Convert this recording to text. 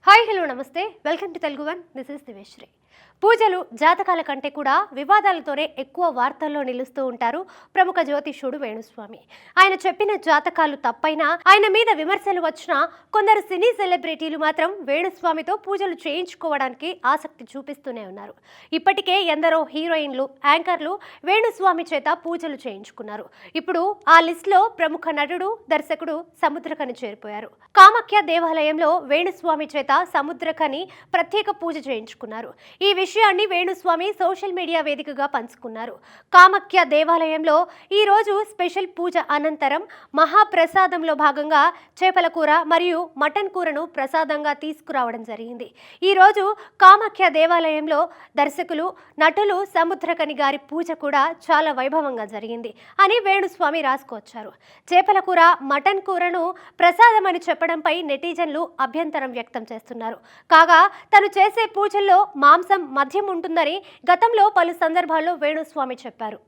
Hi hello నమస్తే welcome to Telugu one. This is Diveshri. పూజలు జాతకాల కంటే కూడా వివాదాలతోనే ఎక్కువ వార్తల్లో నిలుస్తూ ఉంటారు ప్రముఖ జ్యోతిష్యుడు వేణుస్వామి. ఆయన చెప్పిన జాతకాలు తప్పైనా, ఆయన మీద విమర్శలు వచ్చినా కొందరు సినీ సెలబ్రిటీలు మాత్రం వేణుస్వామితో పూజలు చేయించుకోవడానికి ఆసక్తి చూపిస్తూనే ఉన్నారు. ఇప్పటికే ఎందరో హీరోయిన్లు, యాంకర్లు వేణుస్వామి చేత పూజలు చేయించుకున్నారు. ఇప్పుడు ఆ లిస్టులో ప్రముఖ నటుడు, దర్శకుడు సముద్రకని చేరిపోయారు. కామాఖ్య దేవాలయంలో వేణుస్వామి చేత సముద్రకని ప్రత్యేక పూజ చేయించుకున్నారు. ఈ విషయాన్ని వేణుస్వామి సోషల్ మీడియా వేదికగా పంచుకున్నారు. కామాఖ్య దేవాలయంలో ఈ రోజు స్పెషల్ పూజ అనంతరం మహాప్రసాదంలో భాగంగా చేపల కూర మరియు మటన్ కూరను ప్రసాదంగా తీసుకురావడం జరిగింది. ఈ రోజు కామాఖ్య దేవాలయంలో దర్శకులు, నటులు సముద్రకని గారి పూజ కూడా చాలా వైభవంగా జరిగింది అని వేణుస్వామి రాసుకొచ్చారు. చేపల కూర, మటన్ కూరను ప్రసాదం అని చెప్పడంపై నెటిజన్లు అభ్యంతరం వ్యక్తం చేస్తున్నారు. కాగా తను చేసే పూజల్లో మాంసం, మద్యం ఉంటుందని గతంలో పలు సందర్భాల్లో వేణుస్వామి చెప్పారు.